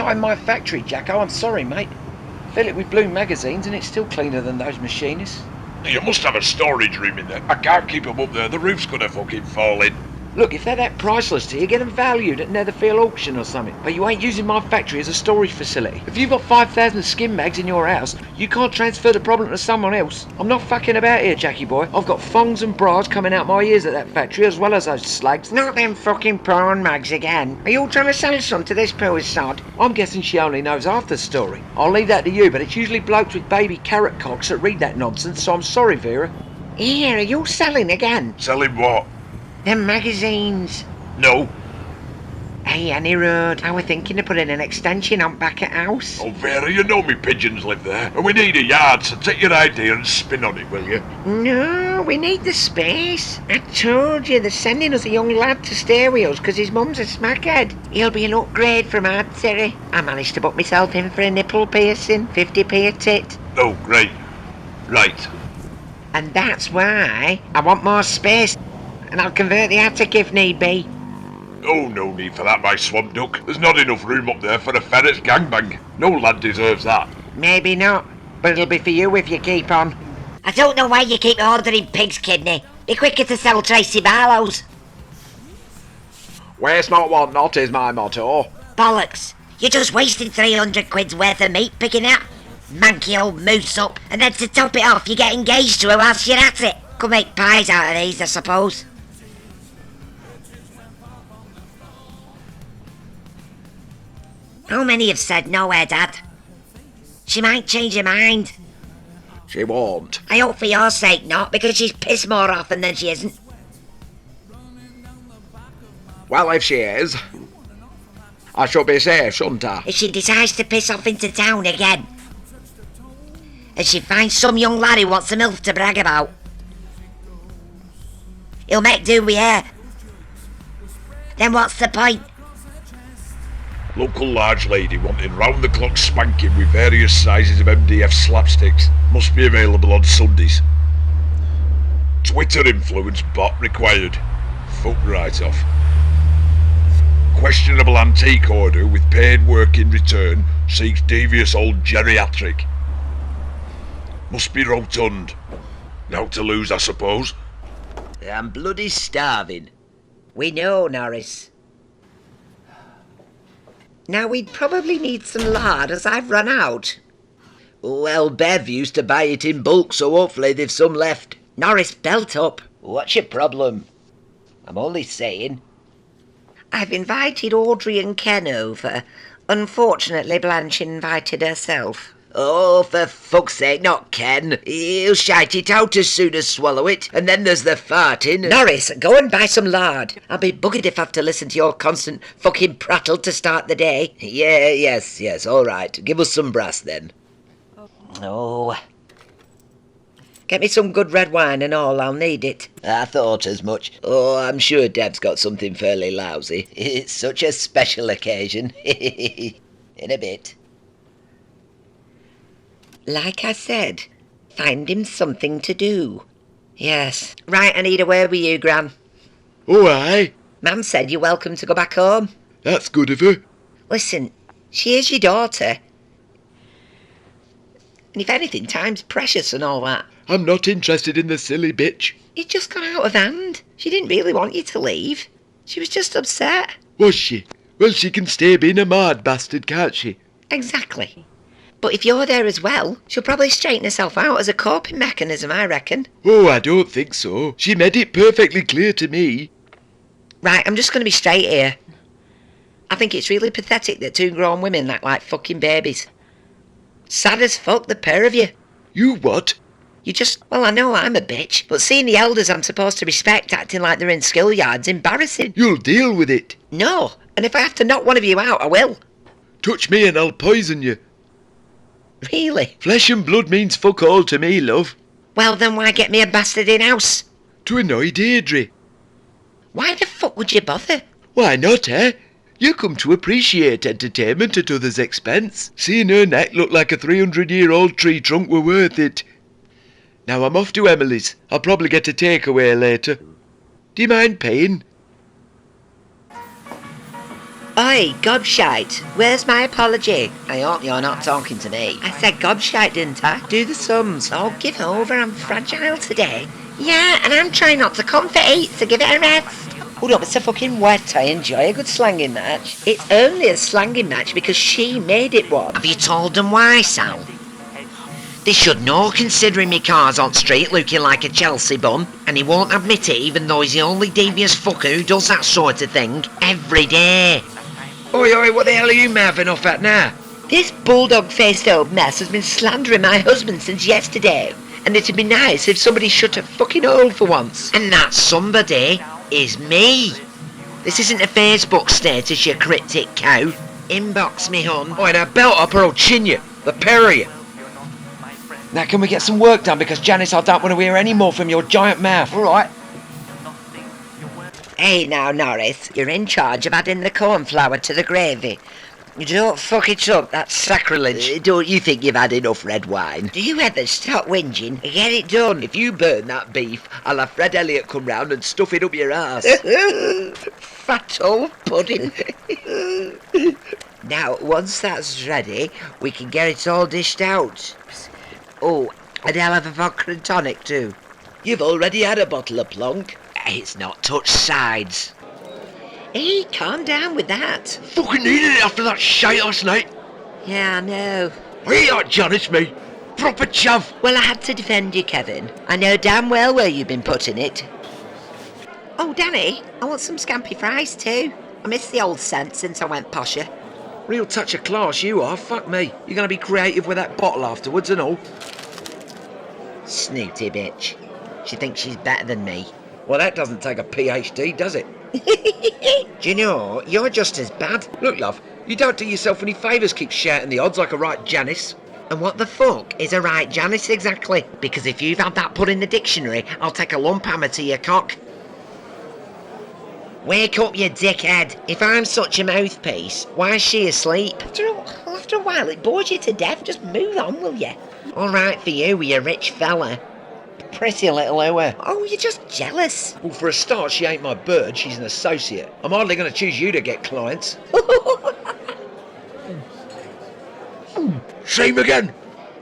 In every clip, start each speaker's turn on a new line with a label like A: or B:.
A: not in my factory, Jacko. I'm sorry, mate. Fill it with blue magazines and it's still cleaner than those machinists.
B: You must have a storage room in there. I can't keep them up there. The roof's gonna fucking fall in.
A: Look, if they're that priceless to you, get them valued at Netherfield auction or something. But you ain't using my factory as a storage facility. If you've got 5,000 skin mags in your house, you can't transfer the problem to someone else. I'm not fucking about here, Jackie boy. I've got thongs and bras coming out my ears at that factory, as well as those slags.
C: Not them fucking prawn mags again. Are you all trying to sell some to this poor sod?
A: I'm guessing she only knows half the story. I'll leave that to you, but it's usually blokes with baby carrot cocks that read that nonsense, so I'm sorry, Vera.
C: Here, are you selling again?
B: Selling what?
C: Them magazines.
B: No.
C: Hey, any road. I were thinking of putting an extension on back at house.
B: Oh, Vera, you know me pigeons live there. And we need a yard, so take your idea and spin on it, will you?
C: No, we need the space. I told you, they're sending us a young lad to stay with us because his mum's a smackhead. He'll be an upgrade from our Terry. I managed to book myself in for a nipple piercing, 50p a tit.
B: Oh, great. Right.
C: And that's why I want more space. And I'll convert the attic if need be.
B: Oh, no need for that, my swamp duck. There's not enough room up there for a ferret's gangbang. No lad deserves that.
C: Maybe not, but it'll be for you if you keep on.
D: I don't know why you keep ordering pig's kidney. Be quicker to sell Tracy Barlow's.
A: Waste not, want not is my motto.
D: Bollocks. You just wasted 300 quid's worth of meat picking that manky old moose up, and then to top it off you get engaged to her whilst you're at it. Could make pies out of these, I suppose. How many have said no, Dad? She might change her mind.
A: She won't.
D: I hope for your sake not, because she's pissed more often than she isn't.
A: Well, if she is, I should be safe, shouldn't I?
D: If she decides to piss off into town again, and she finds some young lad who wants some MILF to brag about, he'll make do with her. Then what's the point?
B: Local large lady wanting round-the-clock spanking with various sizes of MDF slapsticks. Must be available on Sundays. Twitter influence bot required. Foot write-off. Questionable antique order with paid work in return seeks devious old geriatric. Must be rotund. Now to lose, I suppose.
C: I'm bloody starving. We know, Norris. Now we'd probably need some lard as I've run out. Well, Bev used to buy it in bulk, so hopefully they've some left. Norris, belt up. What's your problem? I'm only saying. I've invited Audrey and Ken over. Unfortunately, Blanche invited herself. Oh, for fuck's sake, not Ken. He'll shite it out as soon as swallow it, and then there's the farting. Norris, go and buy some lard. I'll be buggered if I have to listen to your constant fucking prattle to start the day. Yes, all right. Give us some brass then. Oh. Get me some good red wine and all, I'll need it. I thought as much. Oh, I'm sure Deb's got something fairly lousy. It's such a special occasion. In a bit. Like I said, find him something to do. Yes. Right, I need a word with you, Gran.
E: Oh, aye.
C: Mam said you're welcome to go back home.
E: That's good of her.
C: Listen, she is your daughter. And if anything, time's precious and all that.
E: I'm not interested in the silly bitch.
C: It just got out of hand. She didn't really want you to leave. She was just upset.
E: Was she? Well, she can stay being a mad bastard, can't she?
C: Exactly. But if you're there as well, she'll probably straighten herself out as a coping mechanism, I reckon.
E: Oh, I don't think so. She made it perfectly clear to me.
C: Right, I'm just going to be straight here. I think it's really pathetic that two grown women act like fucking babies. Sad as fuck, the pair of you.
E: You what?
C: You just... Well, I know I'm a bitch, but seeing the elders I'm supposed to respect acting like they're in skill yard's embarrassing.
E: You'll deal with it.
C: No, and if I have to knock one of you out, I will.
E: Touch me and I'll poison you.
C: Really?
E: Flesh and blood means fuck all to me, love.
C: Well, then why get me a bastard in-house?
E: To annoy Deirdre.
C: Why the fuck would you bother?
E: Why not, eh? You come to appreciate entertainment at others' expense. Seeing her neck look like a 300-year-old tree trunk were worth it. Now I'm off to Emily's. I'll probably get a takeaway later. Do you mind paying?
C: Oi, gobshite, where's my apology? I hope you're not talking to me. I said gobshite, didn't I? Do the sums. Oh, give over, I'm fragile today. Yeah, and I'm trying not to comfort, so give it a rest. Hold up, it's a fucking wet. I enjoy a good slanging match. It's only a slanging match because she made it one.
D: Have you told them why, Sal? They should know, considering me car's on street looking like a Chelsea bum, and he won't admit it even though he's the only devious fucker who does that sort of thing every day.
A: Oi, what the hell are you mouthing off at now?
C: This bulldog-faced old mess has been slandering my husband since yesterday, and it'd be nice if somebody shut her fucking hole for once.
D: And that somebody is me. This isn't a Facebook status, you cryptic cow. Inbox me, hun.
A: Oi, now belt up or I'll chin you. The pair of you. Now can we get some work done, because Janice, I don't want to hear any more from your giant mouth, alright?
C: Hey now, Norris, you're in charge of adding the cornflour to the gravy. You don't fuck it up, that's sacrilege. Don't you think you've had enough red wine? Do you ever stop whinging? Get it done.
E: If you burn that beef, I'll have Fred Elliott come round and stuff it up your ass.
C: Fat old pudding. Now, once that's ready, we can get it all dished out. Oh, and I'll have a vodka and tonic too.
E: You've already had a bottle of plonk.
D: It's not touched sides.
C: Hey, calm down with that.
B: Fucking needed it after that shite last night.
C: Yeah, I know.
B: Hey, that Janice, me. Proper chav.
C: Well, I had to defend you, Kevin. I know damn well where you've been putting it. Oh, Danny, I want some scampi fries too. I miss the old scent since I went posher.
A: Real touch of class you are, fuck me. You're gonna be creative with that bottle afterwards and all.
C: Snooty bitch. She thinks she's better than me.
A: Well, that doesn't take a PhD, does it?
C: Do you know, you're just as bad.
A: Look, love, you don't do yourself any favours keep shouting the odds like a right Janice.
C: And what the fuck is a right Janice exactly? Because if you've had that put in the dictionary, I'll take a lump hammer to your cock. Wake up, you dickhead. If I'm such a mouthpiece, why is she asleep? After a while, it bores you to death. Just move on, will you? All right for you, you rich fella. Pretty little hour. Oh, you're just jealous.
A: Well, for a start, she ain't my bird, she's an associate. I'm hardly going to choose you to get clients.
B: Same again.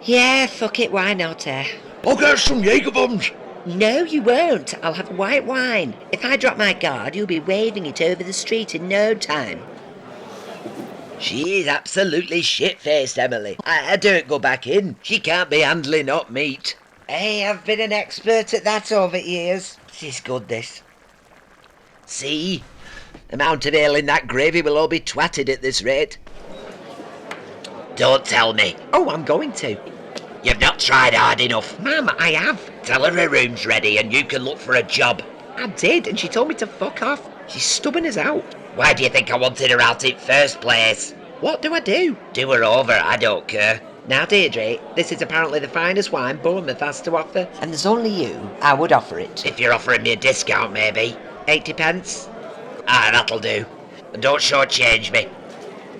C: Yeah, fuck it, why not,
B: I'll get some Jaeger bombs.
C: No, you won't. I'll have white wine. If I drop my guard, you'll be waving it over the street in no time.
E: She's absolutely shit-faced, Emily. I don't go back in. She can't be handling hot meat.
C: Hey, I've been an expert at that over years. This is good, this.
E: See? The amount of ale in that gravy will all be twatted at this rate. Don't tell me.
C: Oh, I'm going to.
E: You've not tried hard enough.
C: Ma'am, I have.
E: Tell her her room's ready and you can look for a job.
C: I did, and she told me to fuck off. She's stubborn as out.
E: Why do you think I wanted her out in first place?
C: What do I do?
E: Do her over, I don't care.
C: Now, Deirdre, this is apparently the finest wine Bournemouth has to offer, and there's only you I would offer it.
E: If you're offering me a discount, maybe.
C: 80 pence.
E: Ah, that'll do. And don't shortchange me.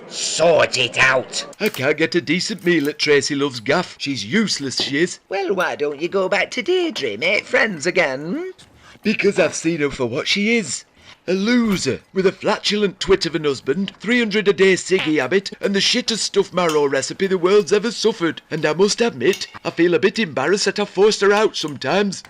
E: Sort it out.
F: I can't get a decent meal at Tracy Love's gaff. She's useless, she is.
C: Well, why don't you go back to Deirdre, make friends again?
F: Because I've seen her for what she is. A loser, with a flatulent twit of an husband, 300 a day ciggy habit, and the shittest stuffed marrow recipe the world's ever suffered. And I must admit, I feel a bit embarrassed that I've forced her out sometimes.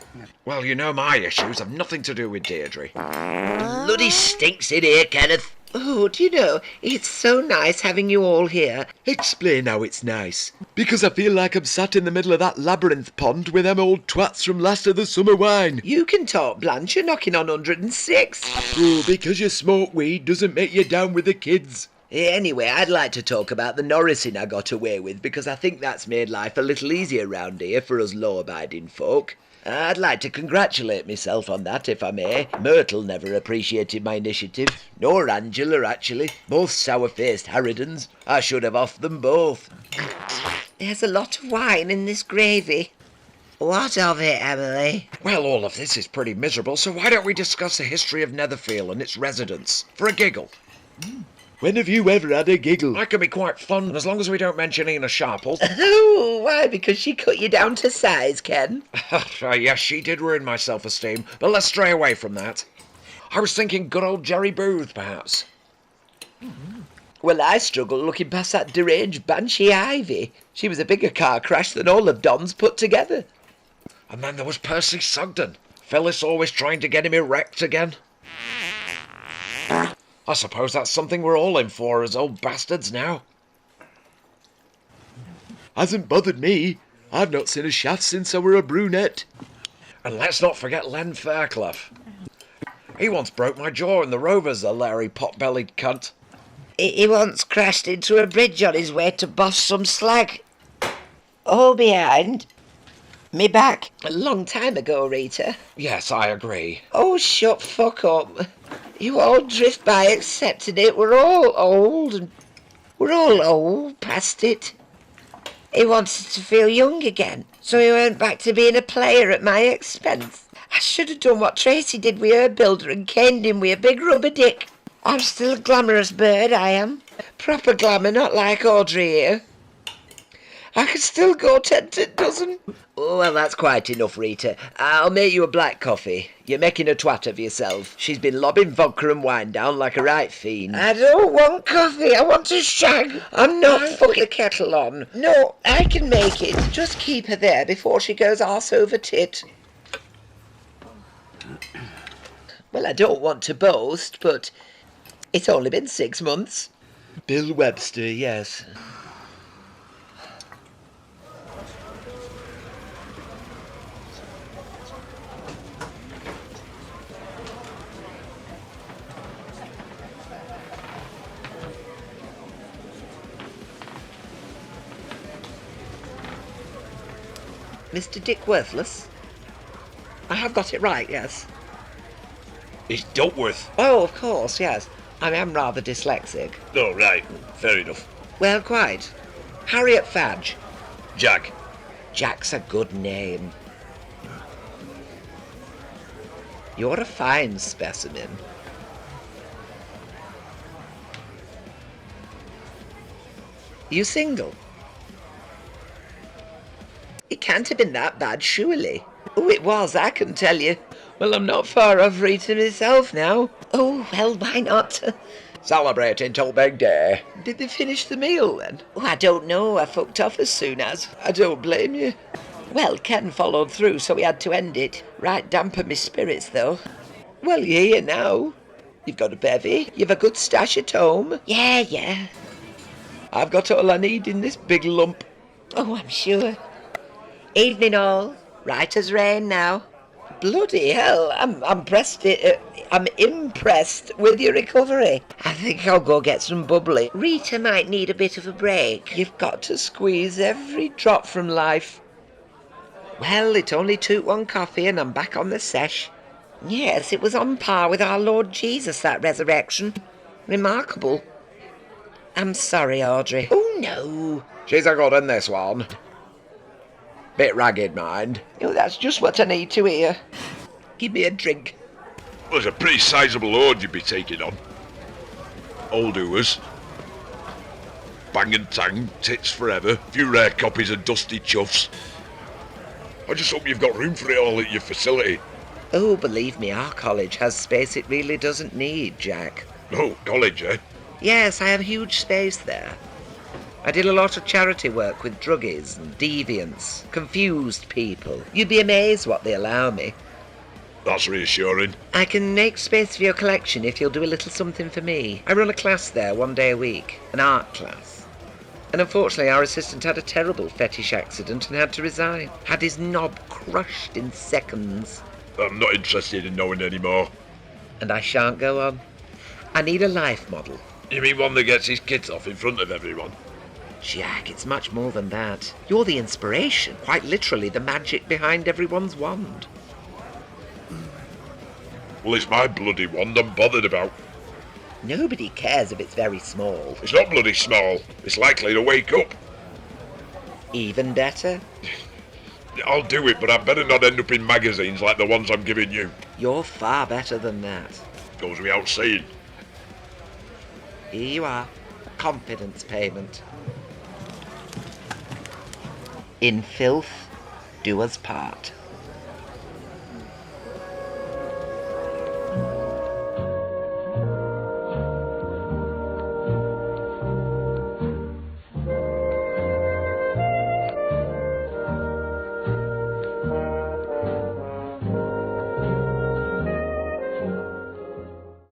A: Well, you know my issues have nothing to do with Deirdre.
E: Bloody stinks in here, Kenneth.
C: Oh, do you know, it's so nice having you all here.
F: Explain how it's nice. Because I feel like I'm sat in the middle of that labyrinth pond with them old twats from last of the summer wine.
C: You can talk, Blanche, you're knocking on 106.
F: Oh, because you smoke weed doesn't make you down with the kids.
E: Anyway, I'd like to talk about the Norrising I got away with, because I think that's made life a little easier round here for us law-abiding folk. I'd like to congratulate myself on that, if I may. Myrtle never appreciated my initiative, nor Angela, actually. Both sour-faced harridans. I should have offed them both.
C: There's a lot of wine in this gravy. What of it, Emily?
A: Well, all of this is pretty miserable, so why don't we discuss the history of Netherfield and its residents? For a giggle.
F: When have you ever had a giggle?
A: That can be quite fun, as long as we don't mention Ina Sharple.
C: Oh, why? Because she cut you down to size, Ken?
A: Yes, she did ruin my self-esteem, but let's stray away from that. I was thinking good old Jerry Booth, perhaps.
C: Well, I struggle looking past that deranged Banshee Ivy. She was a bigger car crash than all of Don's put together.
A: And then there was Percy Sugden. Phyllis always trying to get him erect again. I suppose that's something we're all in for as old bastards now.
F: Hasn't bothered me. I've not seen a shaft since I were a brunette.
A: And let's not forget Len Fairclough. He once broke my jaw in the Rovers, the Larry pot-bellied cunt.
C: He once crashed into a bridge on his way to boss some slag. All behind. Me back. A long time ago, Rita.
A: Yes, I agree.
C: Oh, shut fuck up. You all drift by accepting it. We're all old, and we're all old past it. He wanted to feel young again, so he went back to being a player at my expense. I should have done what Tracy did with her builder and caned him with a big rubber dick. I'm still a glamorous bird, I am. Proper glamour, not like Audrey here. I can still go 10 to a dozen. Oh, well, that's quite enough, Rita. I'll make you a black coffee. You're making a twat of yourself. She's been lobbing vodka and wine down like a right fiend. I don't want coffee. I want to shag. I'm not fucking the kettle on. No, I can make it. Just keep her there before she goes arse over tit. Well, I don't want to boast, but it's only been 6 months.
F: Bill Webster, yes.
C: Mr. Dick Worthless? I have got it right, yes.
B: It's Duckworth.
C: Oh, of course, yes. I am rather dyslexic.
B: Oh, right. Fair enough.
C: Well, quite. Harriet Fadge.
B: Jack.
C: Jack's a good name. You're a fine specimen. You single? It can't have been that bad, surely. Oh, it was, I can tell you. Well, I'm not far off Rita myself now. Oh, well, why not?
A: Celebrating till big day.
C: Did they finish the meal, then? Oh, I don't know. I fucked off as soon as. I don't blame you. Well, Ken followed through, so we had to end it. Right dampened my spirits, though. Well, you're here now. You've got a bevy. You've a good stash at home. Yeah. I've got all I need in this big lump. Oh, I'm sure. Evening all. Right as rain now. Bloody hell, I'm impressed with your recovery. I think I'll go get some bubbly. Rita might need a bit of a break. You've got to squeeze every drop from life. Well, it only took one coffee and I'm back on the sesh. Yes, it was on par with our Lord Jesus, that resurrection. Remarkable. I'm sorry, Audrey. Oh, no.
A: She's a good in this one. Bit ragged, mind.
C: Oh, that's just what I need to hear. Give me a drink.
B: Well, it's a pretty sizable load you'd be taking on. Old Oos. Bang and tang, tits forever. Few rare copies of Dusty Chuffs. I just hope you've got room for it all at your facility.
C: Oh, believe me, our college has space it really doesn't need, Jack.
B: Oh, college, eh?
C: Yes, I have huge space there. I did a lot of charity work with druggies and deviants, confused people. You'd be amazed what they allow me.
B: That's reassuring.
C: I can make space for your collection if you'll do a little something for me. I run a class there 1 day a week, an art class. And unfortunately our assistant had a terrible fetish accident and had to resign. Had his knob crushed in seconds.
B: I'm not interested in knowing any more.
C: And I shan't go on. I need a life model.
B: You mean one that gets his kids off in front of everyone?
C: Jack, it's much more than that. You're the inspiration, quite literally the magic behind everyone's wand.
B: Well, it's my bloody wand I'm bothered about.
C: Nobody cares if it's very small.
B: It's not bloody small. It's likely to wake up.
C: Even better.
B: I'll do it, but I better not end up in magazines like the ones I'm giving you.
C: You're far better than that.
B: Goes without saying.
C: Here you are. Confidence payment. In filth, do us part.